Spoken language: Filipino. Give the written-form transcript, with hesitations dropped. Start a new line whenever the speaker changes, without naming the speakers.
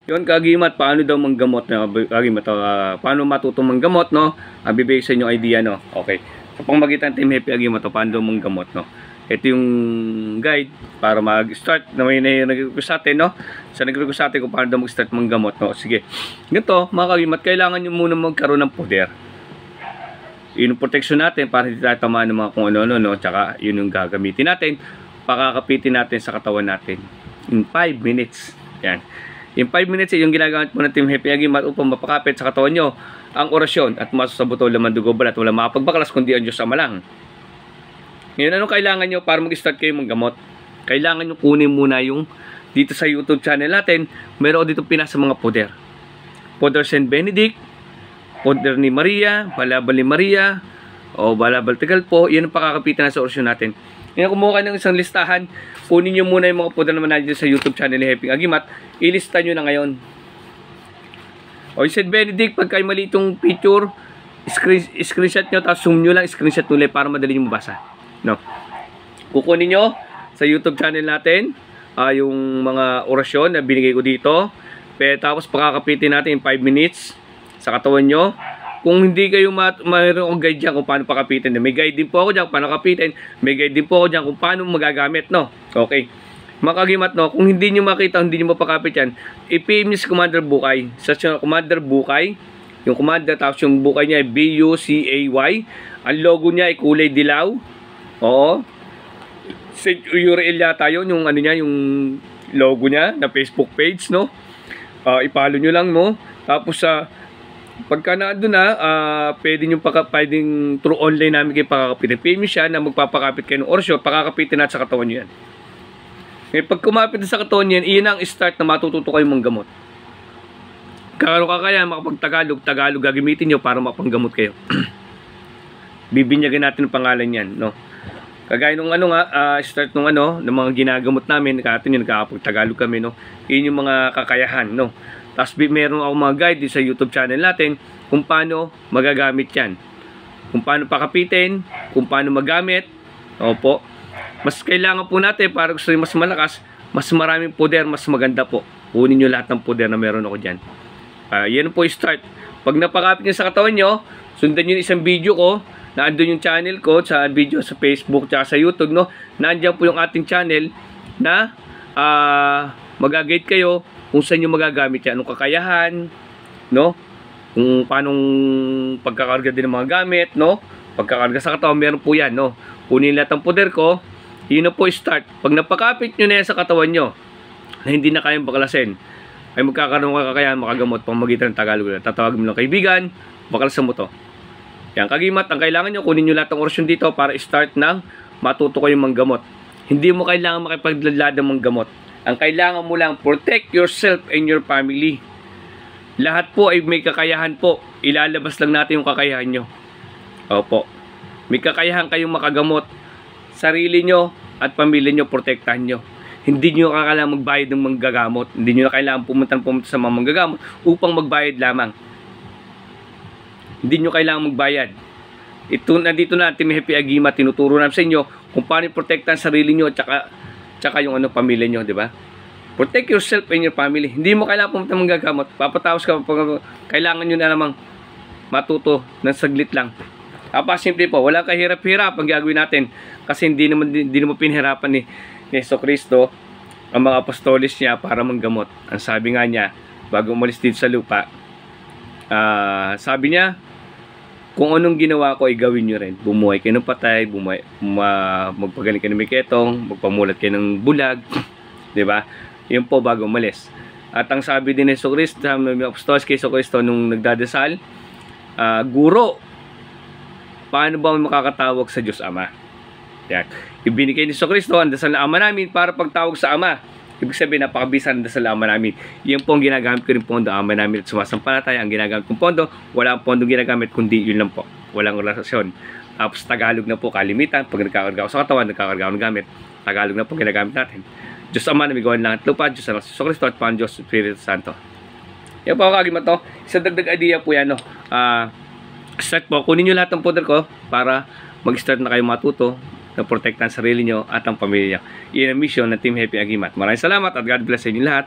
Yun, kagimat, paano daw manggamot, no? Kagimat, paano matutong manggamot, no? Bibigay sa inyo idea, no? Okay. Sa pamamagitan Team Happy Agimat, paano daw manggamot, no? Ito yung guide para mag-start na may nag-request sa atin, no? Sa nag-request sa atin kung paano daw mag-start manggamot, no? Sige. Ganito, mga kagimat, kailangan nyo muna magkaroon ng poder. Yun yung protection natin para hindi tayo tamaan ng mga kung ano-ano, no? Tsaka yun yung gagamitin natin, pakakapitin natin sa katawan natin. In 5 minutes. Yan. In 5 minutes, yung ginagamit mo ng Team Happy Agimat upang mapakapit sa katawan nyo ang orasyon at maso sa buto, laman, dugo, balat, wala makapagbaklas kundi ang Diyos Ama lang. Ngayon, anong kailangan nyo para mag-start kayo manggamot? Kailangan nyo kunin muna yung dito sa YouTube channel natin, meron dito pinasa mga poder. Poder Saint Benedict, poder ni Maria, balabal ni Maria, o balabal tagal po, yan ang pakakapitan na sa orasyon natin. Ngayon, kumuha kayo ng isang listahan, kunin nyo muna yung mga poder naman natin sa YouTube channel ni Happy Agimat, ilista nyo na ngayon. O yung Saint Benedict, pag kayo mali itong picture, screenshot nyo, tapos zoom nyo lang, screenshot nyo para madali nyo mabasa. No? Kukunin nyo sa YouTube channel natin, yung mga orasyon na binigay ko dito, tapos pakakapitin natin in 5 minutes sa katawan nyo. Kung hindi kayo mayroon akong guide dyan kung paano pakapitin. May guide din po ako dyan kung paano kapitin. May guide din po ako dyan kung paano magagamit, no? Okay. Mga kagimat, no? Kung hindi nyo makita, hindi nyo mapakapit yan, i-PM nyo si Commander Bukay. Sa Commander Bukay, yung Commander, tapos yung Bukay niya ay B-U-C-A-Y. Ang logo niya ay kulay dilaw. Oo. St. URL yata yun, yung ano niya, yung logo niya na Facebook page, no? Ipalo nyo lang, no? Tapos pagka na doon na, pwedeng through online namin kayo pakakapitin. PM siya na magpapakapit kayo ng orasyon, pakakapitin natin sa katawan nyo yan. Ngayon, pag kumapit na sa katawan nyo yan, iyan ang start na matututo kayo manggamot. Kung kaya makapag-Tagalog, Tagalog gagamitin nyo para mapanggamot kayo. Bibinyagan natin ang pangalan yan, no? Kagaya nung start nung ng mga ginagamot namin, nakakapag-Tagalog kami, no? Iyon yung mga kakayahan, no? Tapos meron ako mga guide sa YouTube channel natin kung paano magagamit yan. Kung paano pakapitin, kung paano magamit. Opo. Mas kailangan po natin para gusto mas malakas, mas maraming poder, mas maganda po. Kunin nyo lahat ng poder na meron ako dyan. Yan po yung start. Pag napakapit nyo sa katawan nyo, sundan nyo yung isang video ko, na andun yung channel ko, sa video sa Facebook, tsaka sa YouTube, no? Nandiyan po yung ating channel na mag-guide kayo kung saan nyo magagamit yan, anong kakayahan, no? Kung paanong pagkakarga din ng mga gamit, no? Pagkakarga sa katawan, meron po yan, no? Kunin lahat ng poder ko, yun na po start. Pag napakapit nyo na yan sa katawan nyo, na hindi na kayang baklasin, ay magkakaroon ka kakayahan makagamot pamagitan ng Tagalog. Tatawagin mo ng kaibigan, baklasan mo to. Yan, kagimat, ang kailangan nyo, kunin nyo lahat ng orasyon dito para start ng matuto kayong manggamot. Hindi mo kailangan makipaglalad ng manggamot. Ang kailangan mo lang, protect yourself and your family. Lahat po ay may kakayahan po. Ilalabas lang natin yung kakayahan nyo. Opo. May kakayahan kayong makagamot. Sarili nyo at pamilya nyo, protektahan nyo. Hindi nyo kailangan magbayad ng manggagamot. Hindi nyo kailangan pumunta sa mga manggagamot upang magbayad lamang. Hindi nyo kailangan magbayad. Nandito na Team Happy Agimat, tinuturo namin sa inyo kung paano protektahan sarili nyo at tsaka yung pamilya nyo, di ba? Protect yourself and your family. Hindi mo kailangan pumunta manggagamot. Papatawas ka pag kailangan nyo na namang matuto ng saglit lang. Simple po, wala kahirap-hirap ang gagawin natin kasi hindi naman pinahirapan ni Yeso Cristo ang mga apostolis niya para manggamot. Ang sabi nga niya, bago umalis dito sa lupa, sabi niya, kung anong ginawa ko ay gawin nyo rin. Bumuhay kayo ng patay, magpagaling kayo ng miketong, magpamulat kayo ng bulag, di ba? Yun po bago umalis. At ang sabi din ni Yeso Cristo, may apostolis kay Yeso Cristo nung nagdadasal, Guro, paano ba makakatawag sa Diyos Ama? Yan. Ibinigay ni Yeso Cristo ang dasal na Ama namin para pagtawag sa Ama. Ibig sabihin, napakabisan ang dasal na Ama namin. Yan po ang ginagamit ko rin pondo. Ama namin at sumasampalataya. Ang ginagamit kong pondo, wala ang pondong ginagamit, kundi yun lang po. Walang relasyon. Tapos Tagalog na po kalimitan. Pag nagkakarga ako sa katawan, nagkakarga ako ng gamit. Tagalog na po ginagamit natin. Diyos Ama na migawan lang at lupa. Diyos Ama, Yeso Cristo at Pang Diyos, Espiritu Santo. Yan po kagimat to. Isang dagdag idea po yan, no? Start po, kunin nyo lahat ng poder ko para mag-start na kayo matuto na protektahan sarili nyo at ang pamilya. Iyan ang mission ng Team Happy Agimat. Maraming salamat at God bless sa inyo lahat.